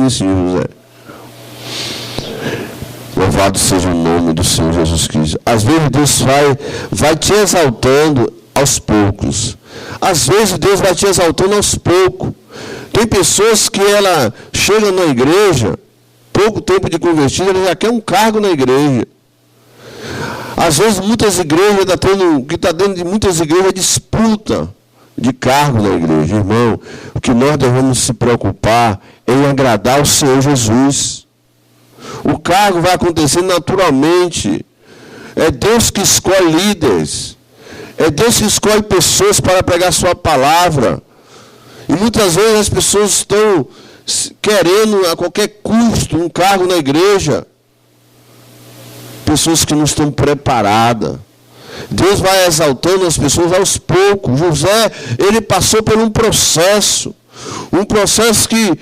isso, José. Louvado seja o nome do Senhor Jesus Cristo. Às vezes Deus vai te exaltando aos poucos. Às vezes Deus vai te exaltando aos poucos. Tem pessoas que ela chega na igreja, pouco tempo de convertida, ela já quer um cargo na igreja. Às vezes muitas igrejas, que está dentro de muitas igrejas, disputa de cargo na igreja. Irmão, o que nós devemos se preocupar é em agradar o Senhor Jesus. O cargo vai acontecer naturalmente. É Deus que escolhe líderes. É Deus que escolhe pessoas para pregar sua palavra. E muitas vezes as pessoas estão querendo a qualquer custo um cargo na igreja. Pessoas que não estão preparadas. Deus vai exaltando as pessoas aos poucos. José, ele passou por um processo. Um processo que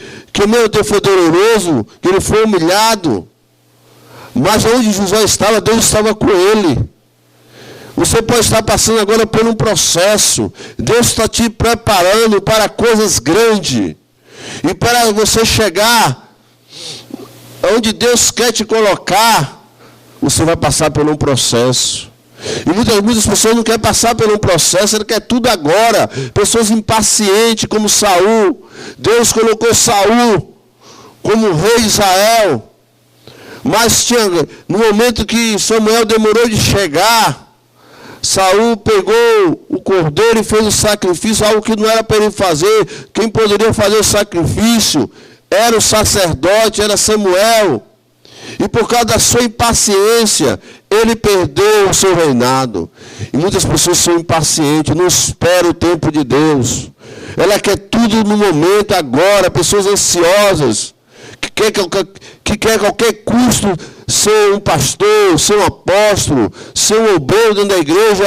meu Deus, foi doloroso, que ele foi humilhado. Mas onde José estava, Deus estava com ele. Você pode estar passando agora por um processo. Deus está te preparando para coisas grandes. E para você chegar onde Deus quer te colocar, você vai passar por um processo. E muitas pessoas não querem passar por um processo, elas querem tudo agora. Pessoas impacientes como Saul. Deus colocou Saul como rei de Israel. Mas no momento que Samuel demorou de chegar, Saul pegou o cordeiro e fez o sacrifício, algo que não era para ele fazer. Quem poderia fazer o sacrifício era o sacerdote, era Samuel. E por causa da sua impaciência, ele perdeu o seu reinado. E muitas pessoas são impacientes, não esperam o tempo de Deus. Ela quer tudo no momento, agora. Pessoas ansiosas, que quer a qualquer custo ser um pastor, ser um apóstolo, ser um obreiro dentro da igreja.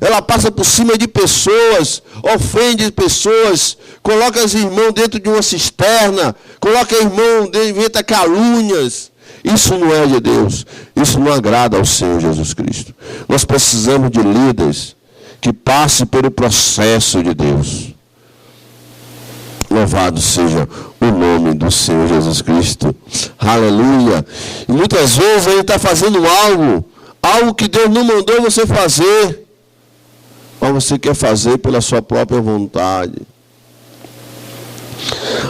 Ela passa por cima de pessoas, ofende pessoas, coloca os irmãos dentro de uma cisterna, coloca irmão, inventa calúnias. Isso não é de Deus. Isso não agrada ao Senhor Jesus Cristo. Nós precisamos de líderes que passem pelo processo de Deus. Louvado seja o nome do Senhor Jesus Cristo. Aleluia. E muitas vezes ele está fazendo algo que Deus não mandou você fazer, mas você quer fazer pela sua própria vontade.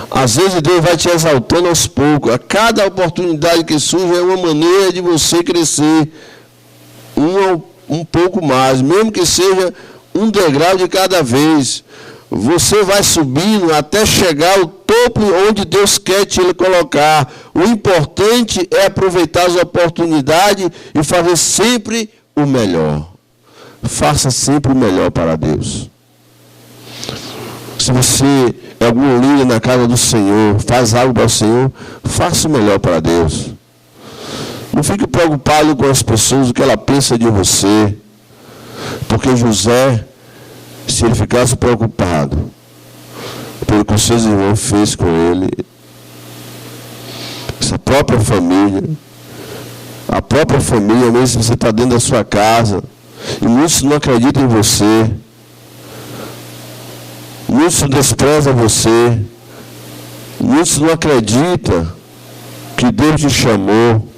Às vezes Deus vai te exaltando aos poucos. A cada oportunidade que surge é uma maneira de você crescer um pouco mais, mesmo que seja um degrau de cada vez. Você vai subindo até chegar ao topo onde Deus quer te colocar. O importante é aproveitar as oportunidades e fazer sempre o melhor. Faça sempre o melhor para Deus. Se você é algum líder na casa do Senhor, faz algo para o Senhor, faça o melhor para Deus. Não fique preocupado com as pessoas, o que ela pensa de você. Porque José, se ele ficasse preocupado pelo que os seus irmãos fez com ele, essa própria família, a própria família, mesmo se você está dentro da sua casa, e muitos não acreditam em você, muitos desprezam você, muitos não acreditam que Deus te chamou.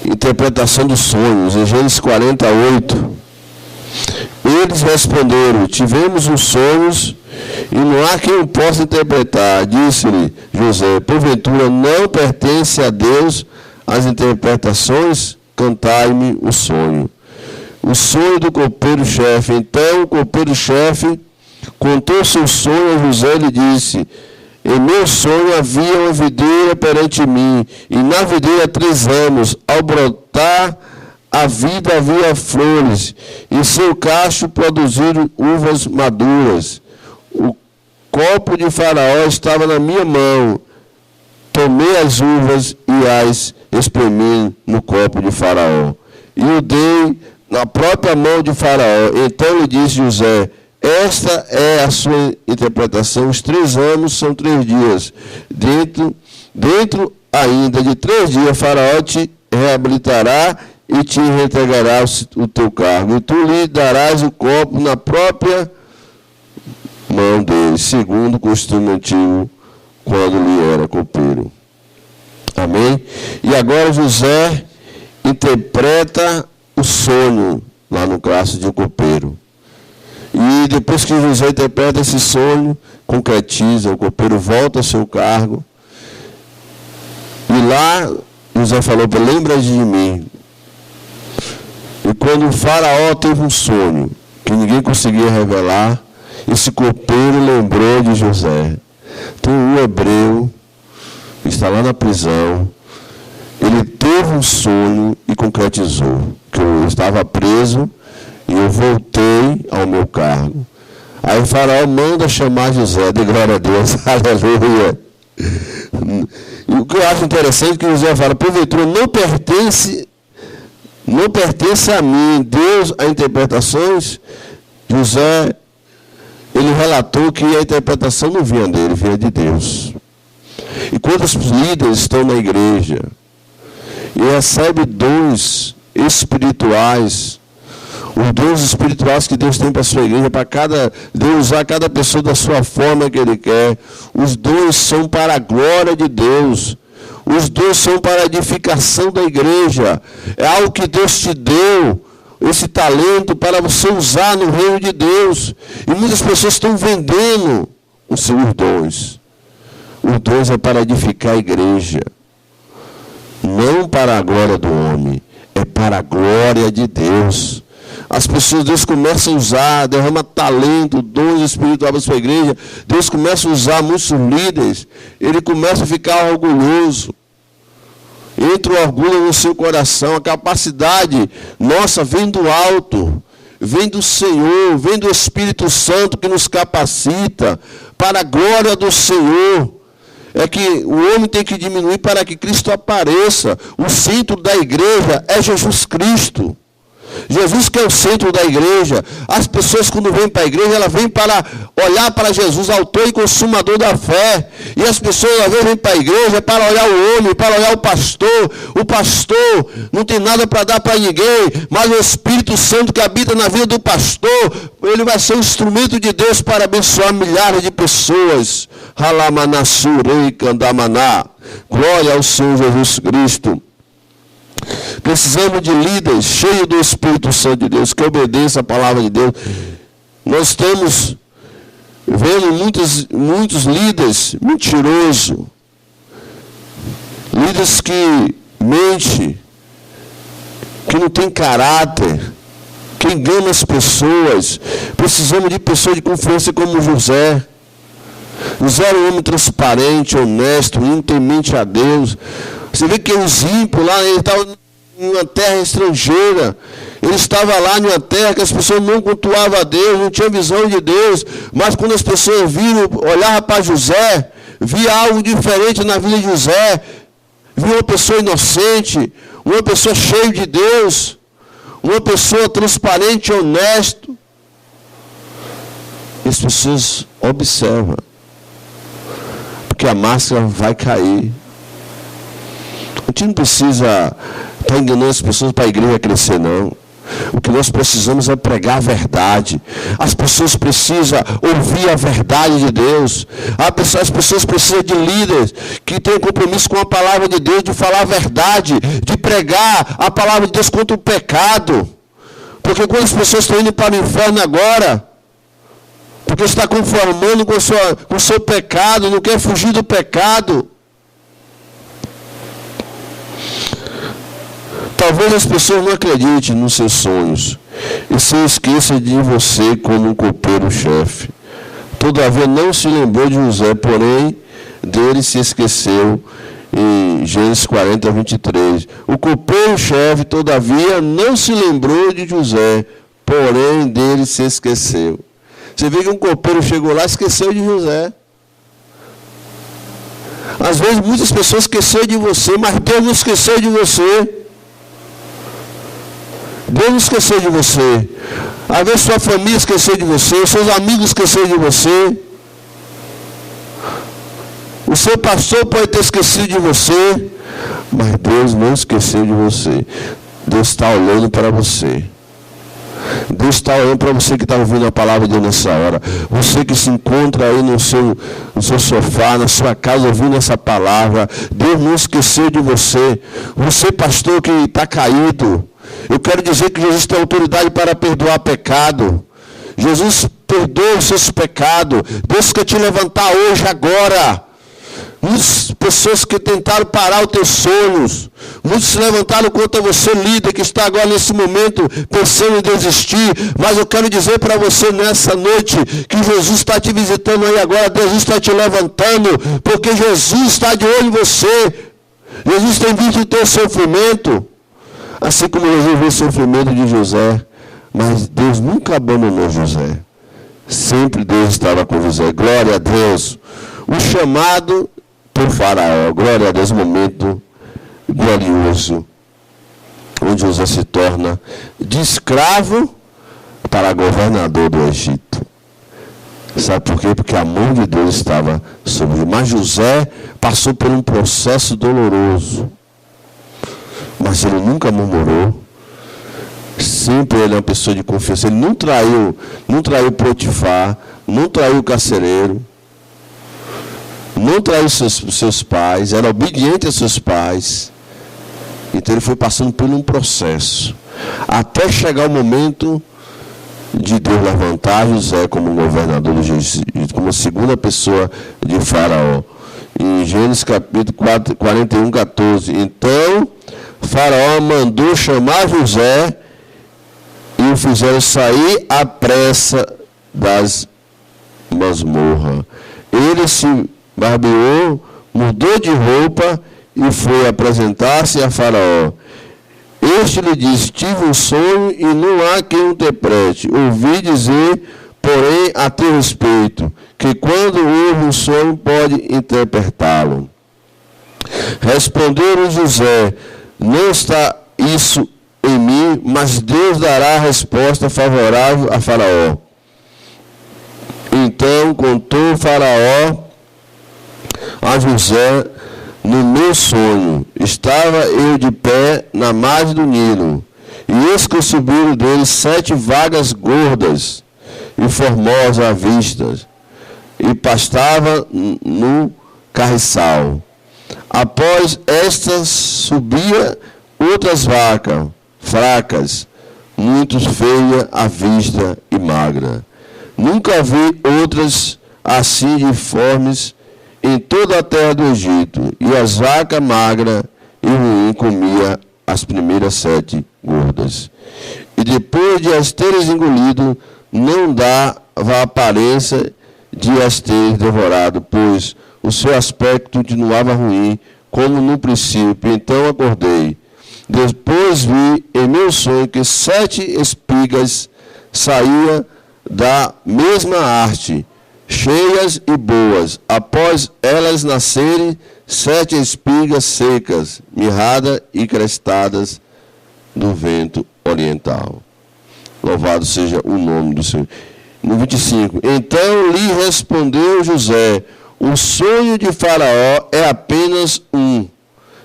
Interpretação dos sonhos, em Gênesis 48. Eles responderam: tivemos uns sonhos e não há quem o possa interpretar. Disse-lhe José: porventura não pertence a Deus as interpretações? Cantai-me o sonho. O sonho do copeiro-chefe. Então o copeiro-chefe contou seu sonho a José e lhe disse: em meu sonho havia uma videira perante mim, e na videira 3 ramos. Ao brotar a vida havia flores, e seu cacho produziram uvas maduras. O copo de Faraó estava na minha mão. Tomei as uvas e as espremi no copo de Faraó, e o dei na própria mão de Faraó. Então lhe disse José: esta é a sua interpretação. Os 3 anos são 3 dias. Dentro ainda de 3 dias, Faraó te reabilitará e te entregará o teu cargo. E tu lhe darás o copo na própria mão dele. fez, segundo o costume antigo, quando lhe era copeiro. Amém? E agora José interpreta o sonho lá no caso de um copeiro. E depois que José interpreta esse sonho, concretiza, o copeiro volta ao seu cargo. E lá José falou: lembra de mim. E quando o faraó teve um sonho que ninguém conseguia revelar, esse copeiro lembrou de José. Tem um hebreu que está lá na prisão. Ele teve um sonho e concretizou. Que eu estava preso e eu voltei ao meu cargo. Aí o faraó manda chamar José, de glória a Deus, aleluia. E o que eu acho interessante é que José fala: porventura não pertence a mim, Deus, a interpretações. José, ele relatou que a interpretação não vinha dele, vinha de Deus. E quando os líderes estão na igreja e recebem dons espirituais, os dons espirituais que Deus tem para a sua igreja, para Deus usar cada pessoa da sua forma que Ele quer, os dons são para a glória de Deus. Os dons são para a edificação da igreja. É algo que Deus te deu, esse talento, para você usar no reino de Deus. E muitas pessoas estão vendendo os seus dons. Os dons é para edificar a igreja. Não para a glória do homem, é para a glória de Deus. As pessoas, Deus começa a usar, derrama talento, dons espirituais para a sua igreja. Deus começa a usar muitos líderes. Ele começa a ficar orgulhoso. Entra o orgulho no seu coração. A capacidade nossa vem do alto, vem do Senhor, vem do Espírito Santo que nos capacita para a glória do Senhor. É que o homem tem que diminuir para que Cristo apareça. O centro da igreja é Jesus Cristo. Jesus que é o centro da igreja. As pessoas quando vêm para a igreja, elas vêm para olhar para Jesus, autor e consumador da fé. E as pessoas às vezes vêm para a igreja para olhar o homem, para olhar o pastor. O pastor não tem nada para dar para ninguém, mas o Espírito Santo que habita na vida do pastor, ele vai ser um instrumento de Deus para abençoar milhares de pessoas. Halamanassurei Kandamaná. Glória ao Senhor Jesus Cristo. Precisamos de líderes cheios do Espírito Santo de Deus, que obedeçam a palavra de Deus. Nós estamos vendo muitos líderes mentirosos, líderes que mentem, que não têm caráter, que enganam as pessoas. Precisamos de pessoas de confiança como José. José era um homem transparente, honesto, temente a Deus. Você vê que os ímpios lá, ele estava em uma terra estrangeira. Ele estava lá em uma terra que as pessoas não cultuavam a Deus, não tinham visão de Deus. Mas quando as pessoas olhavam para José, via algo diferente na vida de José. Via uma pessoa inocente, uma pessoa cheia de Deus, uma pessoa transparente e honesta. E as pessoas observam, porque a máscara vai cair. A gente não precisa estar enganando as pessoas para a igreja crescer, não. O que nós precisamos é pregar a verdade. As pessoas precisam ouvir a verdade de Deus. As pessoas precisam de líderes que tenham compromisso com a palavra de Deus, de falar a verdade, de pregar a palavra de Deus contra o pecado. Porque quando as pessoas estão indo para o inferno agora, porque está conformando com o seu pecado, não quer fugir do pecado. Talvez as pessoas não acreditem nos seus sonhos e se esqueçam de você como um copeiro-chefe. Todavia não se lembrou de José, porém dele se esqueceu. Em Gênesis 40, 23. O copeiro-chefe, todavia, não se lembrou de José, porém dele se esqueceu. Você vê que um copeiro chegou lá e esqueceu de José. Às vezes muitas pessoas esqueceram de você, mas Deus não esqueceu de você. Deus não esqueceu de você. Às vezes sua família esqueceu de você, seus amigos esqueceram de você. O seu pastor pode ter esquecido de você, mas Deus não esqueceu de você. Deus está olhando para você. Deus está olhando para você que está ouvindo a palavra de Deus nessa hora. Você que se encontra aí no seu sofá, na sua casa, ouvindo essa palavra. Deus não esqueceu de você. Você, pastor, que está caído. Eu quero dizer que Jesus tem autoridade para perdoar pecado. Jesus perdoa os seus pecados. Deus quer te levantar hoje, agora. Muitas pessoas que tentaram parar os teus sonhos, muitos se levantaram contra você, líder, que está agora nesse momento pensando em desistir, mas eu quero dizer para você nessa noite, que Jesus está te visitando aí agora, Deus está te levantando, porque Jesus está de olho em você, Jesus tem visto o teu sofrimento, assim como Jesus viu o sofrimento de José, mas Deus nunca abandonou José, sempre Deus estava com José, glória a Deus. O chamado por Faraó, glória a Deus, momento glorioso, onde José se torna de escravo para governador do Egito. Sabe por quê? Porque a mão de Deus estava sobre ele. Mas José passou por um processo doloroso, mas ele nunca murmurou. Sempre ele é uma pessoa de confiança. Ele não traiu Potifar, não traiu o carcereiro, não traiu seus pais, era obediente aos seus pais. Então ele foi passando por um processo, até chegar o momento de Deus levantar José como governador do Egito, como segunda pessoa de Faraó. Em Gênesis capítulo 41, 14. Então Faraó mandou chamar José e o fizeram sair à pressa das masmorras. Ele se barbeou, mudou de roupa e foi apresentar-se a Faraó. Este lhe disse: tive um sonho e não há quem o interprete. Ouvi dizer, porém, a teu respeito, que quando ouve um sonho pode interpretá-lo. Respondeu José: não está isso em mim, mas Deus dará a resposta favorável a Faraó. Então contou Faraó a José: no meu sonho estava eu de pé na margem do Nilo, e eis que subiram dele 7 vagas gordas e formosas à vista, e pastava no carriçal. Após estas subia outras vacas fracas, muito feias à vista e magra. Nunca vi outras assim informes em toda a terra do Egito, e as vacas magras e ruins comia as primeiras 7 gordas. E depois de as teres engolido, não dava a aparência de as ter devorado, pois o seu aspecto continuava ruim, como no princípio. Então acordei. Depois vi em meu sonho que 7 espigas saíam da mesma arte, cheias e boas. Após elas nascerem 7 espigas secas, mirradas e crestadas do vento oriental. Louvado seja o nome do Senhor. No 25. Então lhe respondeu José: o sonho de Faraó é apenas um.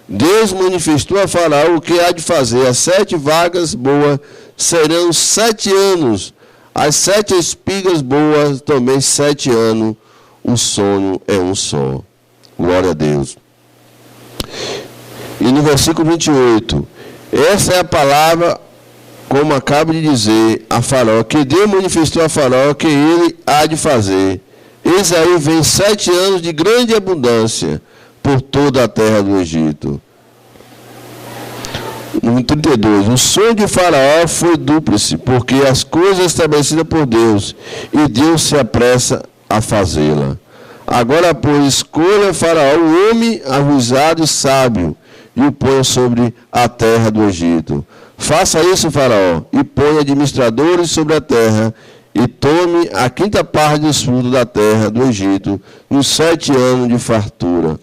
Deus manifestou a Faraó o que há de fazer. As 7 vagas boas serão 7 anos. As 7 espigas boas também 7 anos. O sonho é um só. Glória a Deus. E no versículo 28. Essa é a palavra, como acabo de dizer, a Faraó, que Deus manifestou a Faraó que ele há de fazer. Eis aí vem 7 anos de grande abundância por toda a terra do Egito. No 32, o sonho de Faraó foi dúplice, porque as coisas estabelecidas por Deus, e Deus se apressa a fazê-la. Agora, pois, escolha Faraó um homem avisado e sábio, e o ponha sobre a terra do Egito. Faça isso, Faraó, e ponha administradores sobre a terra, e tome a 5ª parte dos frutos da terra do Egito, nos 7 anos de fartura.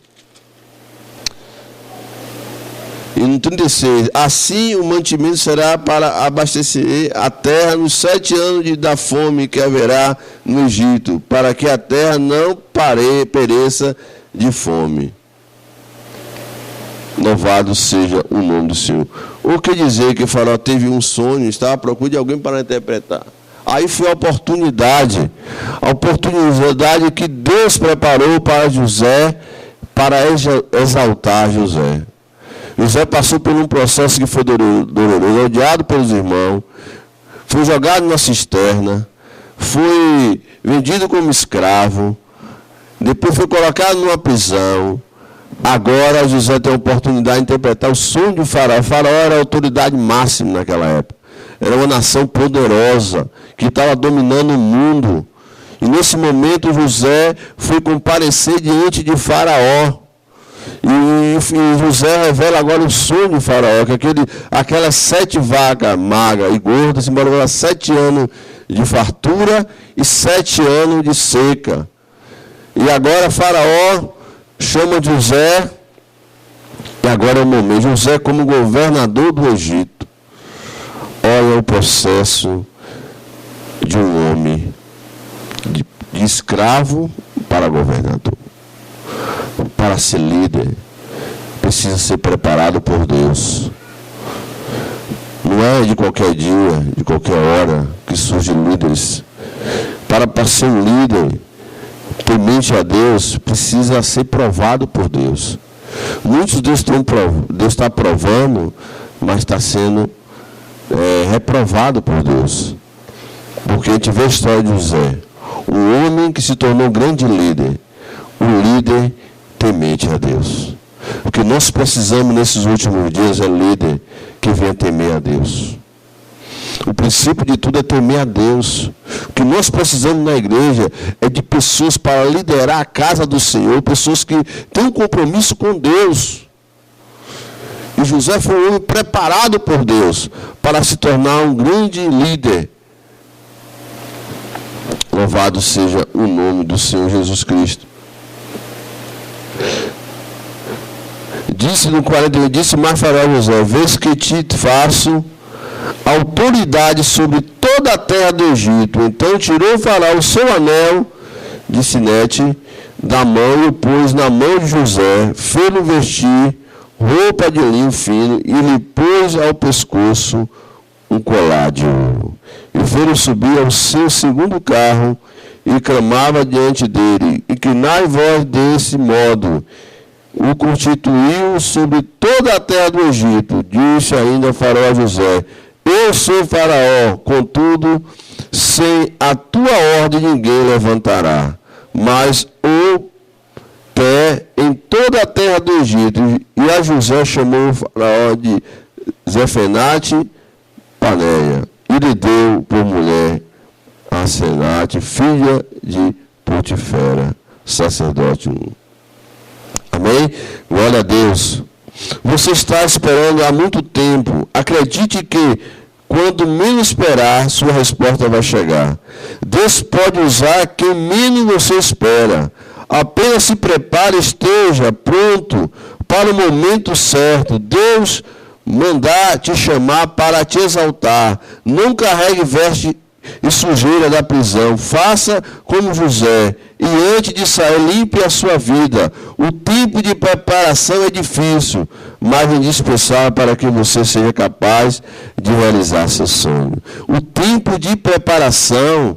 E no 36, assim o mantimento será para abastecer a terra nos 7 anos da fome que haverá no Egito, para que a terra não pereça de fome. Louvado seja o nome do Senhor. Ou quer dizer que Faraó teve um sonho, estava à procura de alguém para interpretar. Aí foi a oportunidade que Deus preparou para José, para exaltar José. José passou por um processo que foi doloroso, odiado pelos irmãos, foi jogado na cisterna, foi vendido como escravo, depois foi colocado numa prisão. Agora José tem a oportunidade de interpretar o sonho de Faraó. O Faraó era a autoridade máxima naquela época. Era uma nação poderosa que estava dominando o mundo. E nesse momento José foi comparecer diante de Faraó. E José revela agora o sonho de Faraó, que aquelas 7 vacas magras e gordas simbolizavam 7 anos de fartura e 7 anos de seca. E agora Faraó chama José, e agora é o momento. José como governador do Egito. Olha o processo de um homem de escravo para governador. Para ser líder, precisa ser preparado por Deus. Não é de qualquer dia, de qualquer hora que surgem líderes. Para ser um líder temente a Deus, precisa ser provado por Deus. Muitos Deus está provando, mas está sendo reprovado por Deus. Porque a gente vê a história de José, um homem que se tornou um grande líder, um líder temente a Deus. O que nós precisamos nesses últimos dias é líder que venha temer a Deus. O princípio de tudo é temer a Deus. O que nós precisamos na igreja é de pessoas para liderar a casa do Senhor, pessoas que têm um compromisso com Deus. E José foi um homem preparado por Deus para se tornar um grande líder. Louvado seja o nome do Senhor Jesus Cristo. Disse no 40, ele disse mais Faraó a José: vês que te faço autoridade sobre toda a terra do Egito. Então tirou Faraó o seu anel de sinete da mão e o pôs na mão de José, fez-lhe vestir roupa de linho fino e lhe pôs ao pescoço um colar de ouro. E fez-lhe subir ao seu segundo carro e clamava diante dele: inclinai vós desse modo. O constituiu sobre toda a terra do Egito. Disse ainda Faraó a José: eu sou Faraó, contudo, sem a tua ordem ninguém levantará, mas o pé em toda a terra do Egito. E a José chamou o Faraó de Zefenate Paneia, e lhe deu por mulher a Senate, filha de Potifera, sacerdote. Amém? Glória a Deus. Você está esperando há muito tempo. Acredite que, quando menos esperar, sua resposta vai chegar. Deus pode usar quem menos você espera. Apenas se prepare, esteja pronto para o momento certo. Deus mandar te chamar para te exaltar. Não carregue veste e sujeira da prisão. Faça como José, e antes de sair, limpe a sua vida. O tempo de preparação é difícil, mas indispensável para que você seja capaz de realizar seu sonho. O tempo de preparação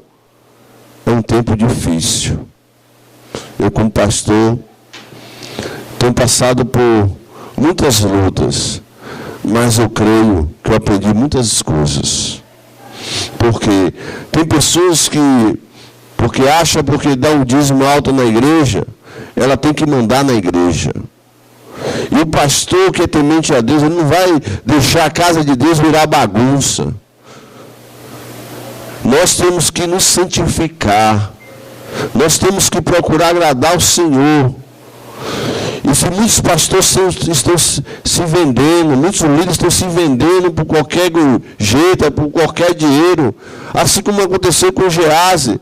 é um tempo difícil. Eu, como pastor, tenho passado por muitas lutas, mas eu creio que eu aprendi muitas coisas. Porque tem pessoas que, porque dá um dízimo alto na igreja, ela tem que mandar na igreja. E o pastor que é temente a Deus, ele não vai deixar a casa de Deus virar bagunça. Nós temos que nos santificar. Nós temos que procurar agradar o Senhor. E se muitos pastores estão se vendendo, muitos líderes estão se vendendo por qualquer jeito, por qualquer dinheiro, assim como aconteceu com Gease,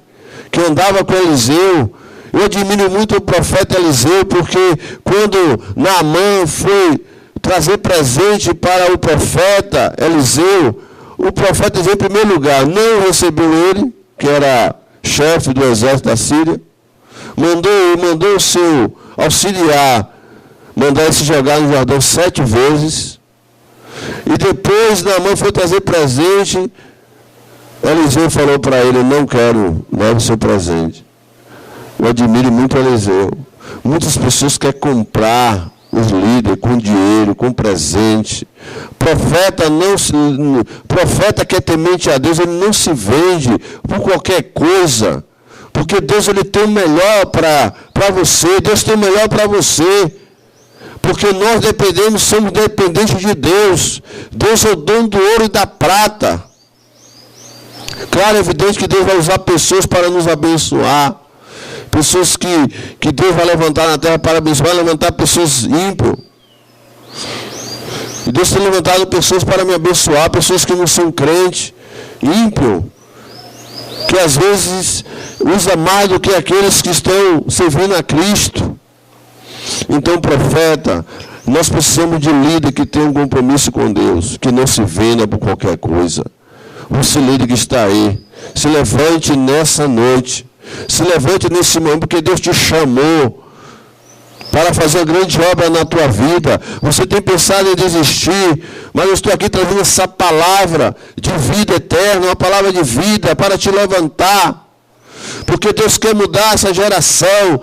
que andava com Eliseu. Eu admiro muito o profeta Eliseu, porque quando Naamã foi trazer presente para o profeta Eliseu, o profeta Eliseu, em primeiro lugar, não recebeu ele, que era chefe do exército da Síria, mandou o seu auxiliar mandar ele se jogar no Jordão 7 vezes. E depois Naamã foi trazer presente. Eliseu falou para ele: não quero, leve o seu presente. Eu admiro muito Eliseu. Muitas pessoas querem comprar os líderes com dinheiro, com presente. Profeta que é temente a Deus, ele não se vende por qualquer coisa. Porque Deus ele tem o melhor para você. Deus tem o melhor para você. Porque nós somos dependentes de Deus. Deus é o dono do ouro e da prata. Claro, é evidente que Deus vai usar pessoas para nos abençoar. Pessoas que Deus vai levantar na terra para abençoar, vai levantar pessoas ímpias. E Deus tem levantado pessoas para me abençoar, pessoas que não são crentes, ímpios, que às vezes usa mais do que aqueles que estão servindo a Cristo. Então, profeta, nós precisamos de líder que tenha um compromisso com Deus, que não se venda por qualquer coisa. Você líder que está aí, se levante nessa noite. Se levante nesse momento, porque Deus te chamou para fazer uma grande obra na tua vida. Você tem pensado em desistir, mas eu estou aqui trazendo essa palavra de vida eterna, uma palavra de vida para te levantar. Porque Deus quer mudar essa geração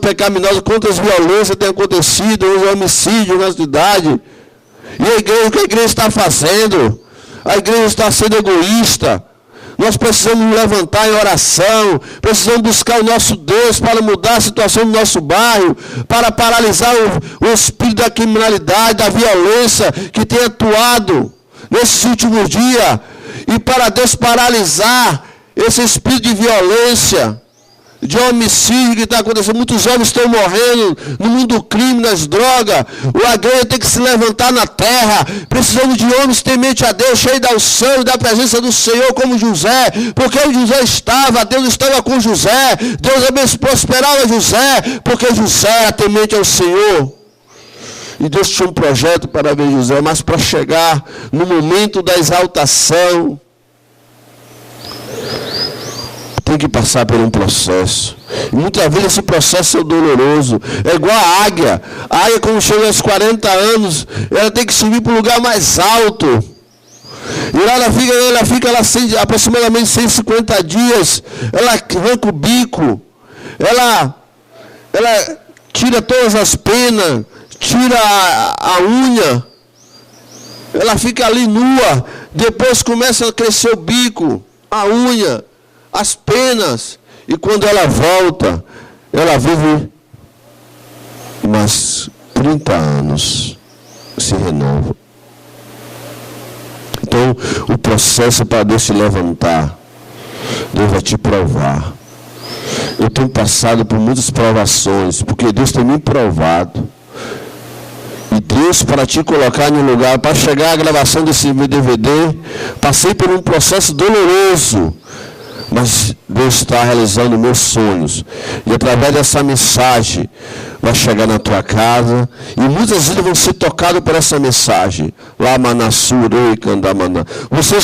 pecaminosa. Quantas violências têm acontecido, os homicídios na cidade. E a igreja, o que a igreja está fazendo? A igreja está sendo egoísta. Nós precisamos nos levantar em oração, precisamos buscar o nosso Deus para mudar a situação do nosso bairro, para paralisar o espírito da criminalidade, da violência que tem atuado nesses últimos dias, e para Deus paralisar esse espírito de violência, de homicídio que está acontecendo. Muitos homens estão morrendo no mundo do crime, nas drogas. O igreja tem que se levantar na terra. Precisamos de homens temente a Deus, cheios da unção e da presença do Senhor, como José. Porque José Deus estava com José. Deus prosperava José, porque José era temente ao Senhor. E Deus tinha um projeto para ver José, mas para chegar no momento da exaltação, tem que passar por um processo. E muitas vezes esse processo é doloroso. É igual a águia. A águia, quando chega aos 40 anos, ela tem que subir para o lugar mais alto. E lá ela fica lá aproximadamente 150 dias. Ela arranca o bico. Ela tira todas as penas. Tira a unha. Ela fica ali nua. Depois começa a crescer o bico, a unha, as penas, e quando ela volta, ela vive mais 30 anos, se renova. Então, o processo para Deus se levantar, Deus vai te provar. Eu tenho passado por muitas provações, porque Deus tem me provado. E Deus, para te colocar em um lugar, para chegar à gravação desse DVD, passei por um processo doloroso. Mas Deus está realizando meus sonhos. E através dessa mensagem, vai chegar na tua casa. E muitas vidas vão ser tocadas por essa mensagem. Lá, Manassuru e Candamaná. Você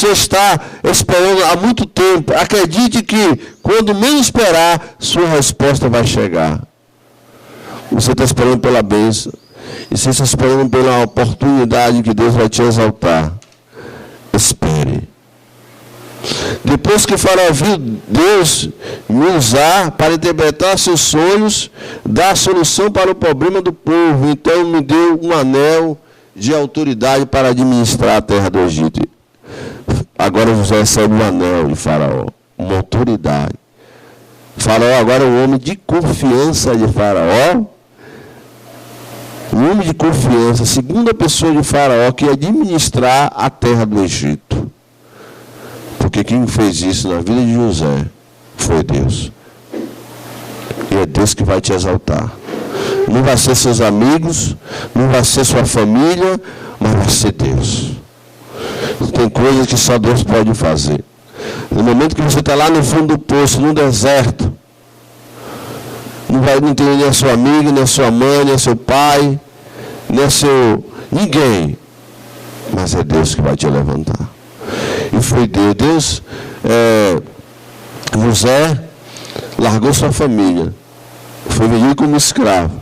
está esperando há muito tempo. Acredite que, quando menos esperar, sua resposta vai chegar. Você está esperando pela bênção. E você está esperando pela oportunidade que Deus vai te exaltar. Espere. Depois que Faraó viu Deus me usar para interpretar seus sonhos, dar a solução para o problema do povo, então me deu um anel de autoridade para administrar a terra do Egito. Agora José recebe um anel de Faraó, uma autoridade. Faraó agora é um homem de confiança de Faraó. Um homem de confiança, segunda pessoa de Faraó, que ia administrar a terra do Egito. Porque quem fez isso na vida de José foi Deus. E é Deus que vai te exaltar. Não vai ser seus amigos, não vai ser sua família, mas vai ser Deus. Tem coisas que só Deus pode fazer. No momento que você está lá no fundo do poço, no deserto, não tem nem a sua amiga, nem a sua mãe, nem seu pai, nem ninguém. Mas é Deus que vai te levantar. E foi Deus. José largou sua família. foi vendido como escravo.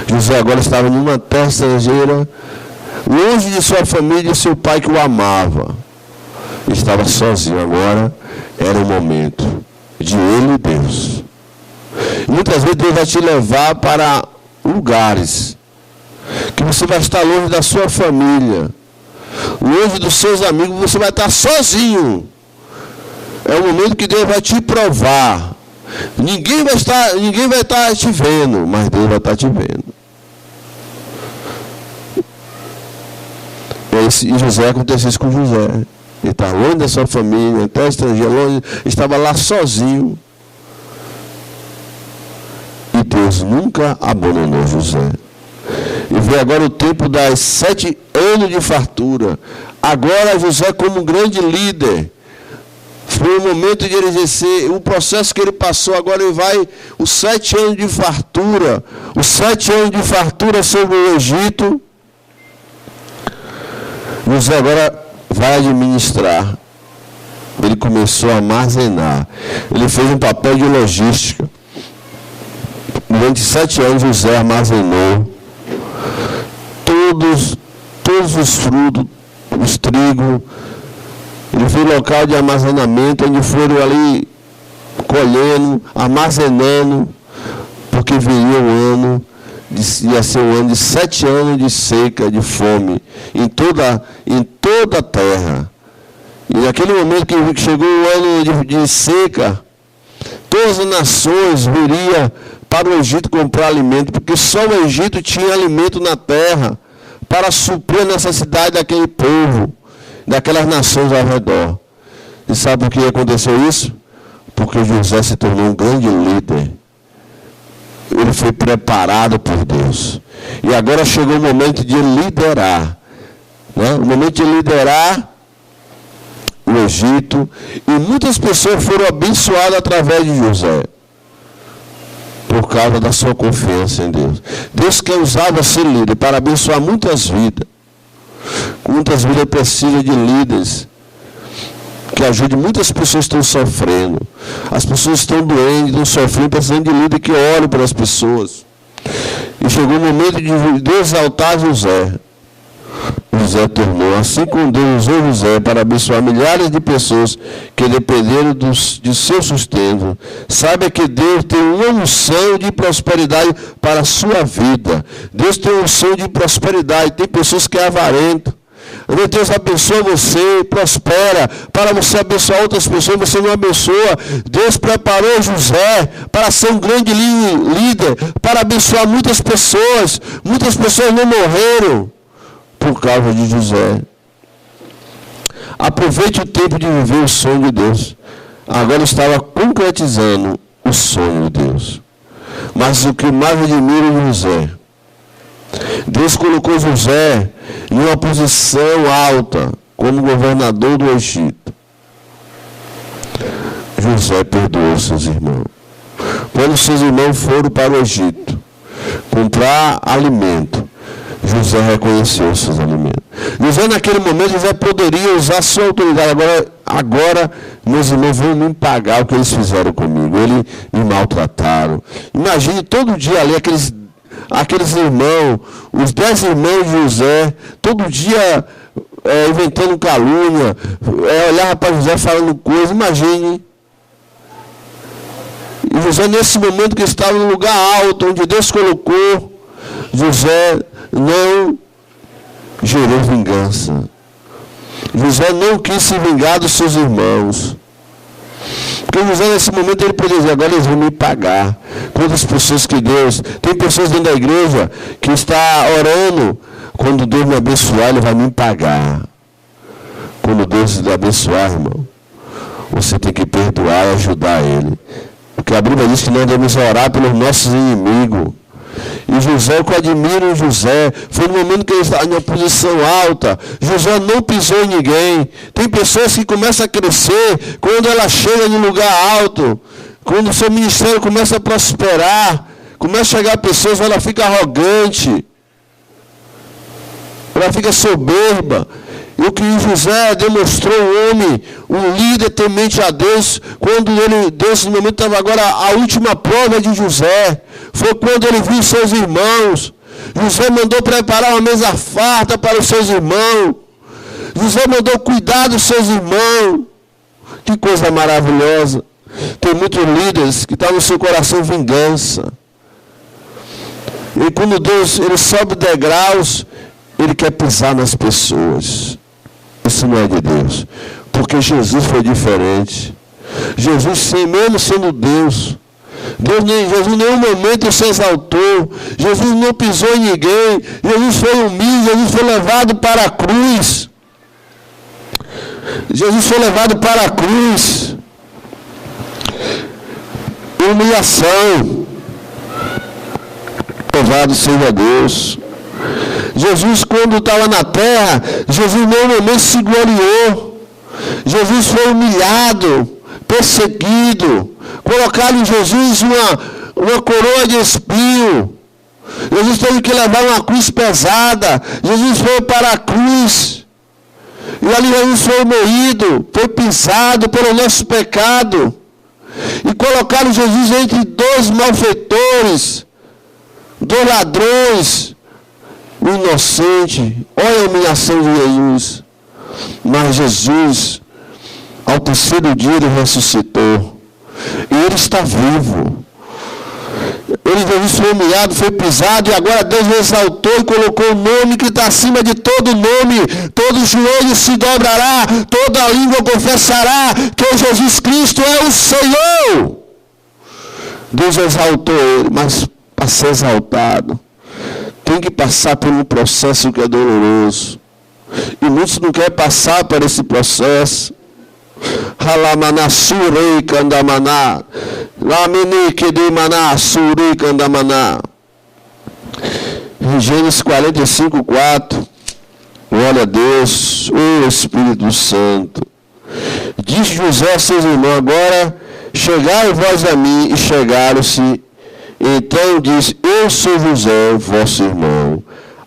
José agora estava numa terra estrangeira, longe de sua família e seu pai que o amava. Ele estava sozinho. Agora era o momento de ele e Deus. E muitas vezes Deus vai te levar para lugares que você vai estar longe da sua família, longe dos seus amigos, você vai estar sozinho. É o momento que Deus vai te provar. Ninguém vai estar te vendo, mas Deus vai estar te vendo. E José, aconteceu isso com José. Ele está longe da sua família, até estrangeiro, longe, estava lá sozinho. E Deus nunca abandonou José. E veio agora o tempo das 7 anos de fartura. Agora José, como grande líder, foi o momento de ele exercer o processo que ele passou. Agora ele vai, os 7 anos de fartura, os 7 anos de fartura sobre o Egito. José agora vai administrar. Ele começou a armazenar. Ele fez um papel de logística. Durante 7 anos José armazenou todos os frutos, os trigos. Ele fez local de armazenamento, onde foram ali colhendo, armazenando, porque viria um ano, ia ser um ano de 7 anos de seca, de fome, em toda a terra. E naquele momento que chegou o ano de seca, todas as nações viriam para o Egito comprar alimento, porque só o Egito tinha alimento na terra para suprir a necessidade daquele povo, daquelas nações ao redor. E sabe por que aconteceu isso? Porque José se tornou um grande líder. Ele foi preparado por Deus. E agora chegou o momento de liderar. Né? O momento de liderar o Egito. E muitas pessoas foram abençoadas através de José. Por causa da sua confiança em Deus. Deus quer usar você, líder, para abençoar muitas vidas. Muitas vidas precisam de líderes que ajudem. Muitas pessoas estão sofrendo. As pessoas estão doentes, estão sofrendo, precisando de líderes que olhem para as pessoas. E chegou o momento de exaltar José. José tornou, assim como Deus usou José para abençoar milhares de pessoas que dependeram de seu sustento. Saiba que Deus tem uma unção de prosperidade para a sua vida. Deus tem uma unção de prosperidade. Tem pessoas que é avarento. Deus abençoa você, prospera, para você abençoar outras pessoas, você não abençoa. Deus preparou José para ser um grande líder, para abençoar muitas pessoas. Muitas pessoas não morreram por causa de José. Aproveite o tempo de viver o sonho de Deus. Agora estava concretizando o sonho de Deus. Mas o que mais admiro em José, Deus colocou José em uma posição alta, como governador do Egito. José perdoou seus irmãos. Quando seus irmãos foram para o Egito comprar alimento, José reconheceu seus alimentos. José, naquele momento, José poderia usar sua autoridade. Agora meus irmãos vão me pagar o que eles fizeram comigo. Eles me maltrataram. Imagine todo dia ali aqueles irmãos, os 10 irmãos de José, todo dia inventando calúnia, olhava para José falando coisas. Imagine. E José, nesse momento que estava no lugar alto, onde Deus colocou, José não gerou vingança. José não quis se vingar dos seus irmãos. Porque José, nesse momento, ele poderia dizer, agora eles vão me pagar. Quantas pessoas que Deus... Tem pessoas dentro da igreja que está orando, quando Deus me abençoar, ele vai me pagar. Quando Deus te abençoar, irmão, você tem que perdoar e ajudar ele. Porque a Bíblia diz que nós devemos orar pelos nossos inimigos. E José, o que eu admiro em José, foi no momento que ele estava em uma posição alta. José não pisou em ninguém. Tem pessoas que começam a crescer quando ela chega em um lugar alto. Quando o seu ministério começa a prosperar, começa a chegar pessoas, ela fica arrogante. Ela fica soberba. E o que José demonstrou um homem, um líder temente a Deus, quando ele, nesse momento, estava agora a última prova de José. Foi quando ele viu seus irmãos. José mandou preparar uma mesa farta para os seus irmãos. José mandou cuidar dos seus irmãos. Que coisa maravilhosa. Tem muitos líderes que estão no seu coração vingança. E quando Deus ele sobe degraus, ele quer pisar nas pessoas. Isso não é de Deus. Porque Jesus foi diferente. Jesus, mesmo sendo Deus, Jesus em nenhum momento se exaltou. Jesus não pisou em ninguém. Jesus foi humilde. Jesus foi levado para a cruz. Jesus foi levado para a cruz. Humilhação. Louvado seja Deus. Jesus, quando estava na terra, Jesus em nenhum momento se gloriou. Jesus foi humilhado, perseguido. Colocaram em Jesus uma coroa de espinho. Jesus teve que levar uma cruz pesada. Jesus foi para a cruz. E ali Jesus foi moído, foi pisado pelo nosso pecado. E colocaram Jesus entre dois malfeitores, dois ladrões, o inocente. Olha a humilhação de Jesus. Mas Jesus, ao terceiro dia, ele ressuscitou. E ele está vivo. Jesus foi humilhado, foi pisado, e agora Deus o exaltou e colocou o nome que está acima de todo nome. Todo joelho se dobrará, toda língua confessará que Jesus Cristo é o Senhor. Deus exaltou ele, mas para ser exaltado, tem que passar por um processo que é doloroso. E muitos não querem passar por esse processo. Halamana surei kandamana. Lamini kedemana surei kandamana. Em Gênesis 45:4. Glória a Deus, o Espírito Santo. Disse José a seus irmãos: agora chegai vós a mim. E chegaram-se. Então disse: eu sou José, vosso irmão,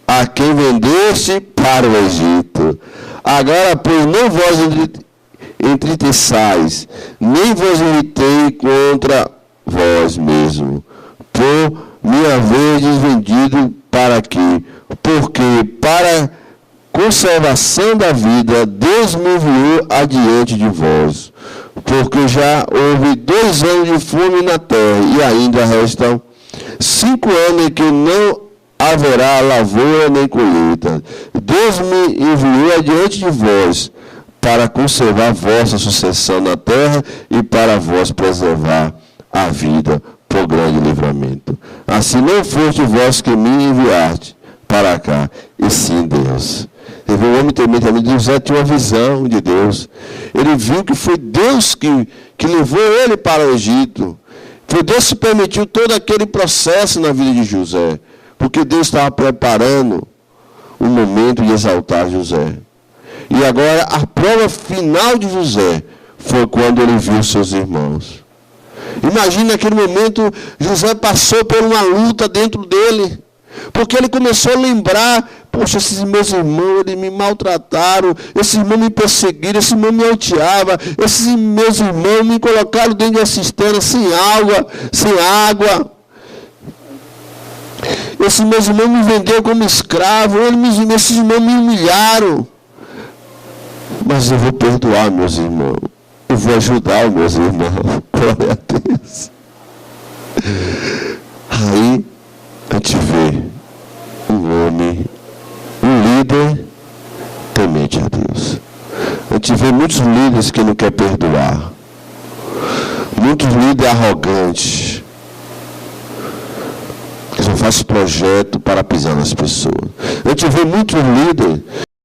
a quem vendeste para o Egito. Agora, pois, não vós entristeçais, nem vos irritei contra vós mesmo, por me haverdes vendido para quê? Porque para conservação da vida Deus me enviou adiante de vós, porque já houve 2 anos de fome na terra, e ainda restam 5 anos em que não haverá lavoura nem colheita. Deus me enviou adiante de vós, para conservar vossa sucessão na terra e para vós preservar a vida por grande livramento. Assim não foste vós que me enviaste para cá, e sim Deus. Teve um homem temente a mim. José tinha uma visão de Deus. Ele viu que foi Deus que levou ele para o Egito. Foi Deus que permitiu todo aquele processo na vida de José. Porque Deus estava preparando o momento de exaltar José. E agora, a prova final de José foi quando ele viu seus irmãos. Imagina naquele momento, José passou por uma luta dentro dele. Porque ele começou a lembrar: poxa, esses meus irmãos, eles me maltrataram, esses irmãos me perseguiram, esses irmãos me odiavam, esses meus irmãos me colocaram dentro de uma cisterna sem água. Esses meus irmãos me venderam como escravo, esses irmãos me humilharam. Mas eu vou perdoar meus irmãos. Eu vou ajudar os meus irmãos. Glória a Deus. Aí a gente vê um homem, um líder temente a Deus. A gente vê muitos líderes que não querem perdoar. Muitos líderes arrogantes. Que só fazem projeto para pisar nas pessoas. A gente vê muitos líderes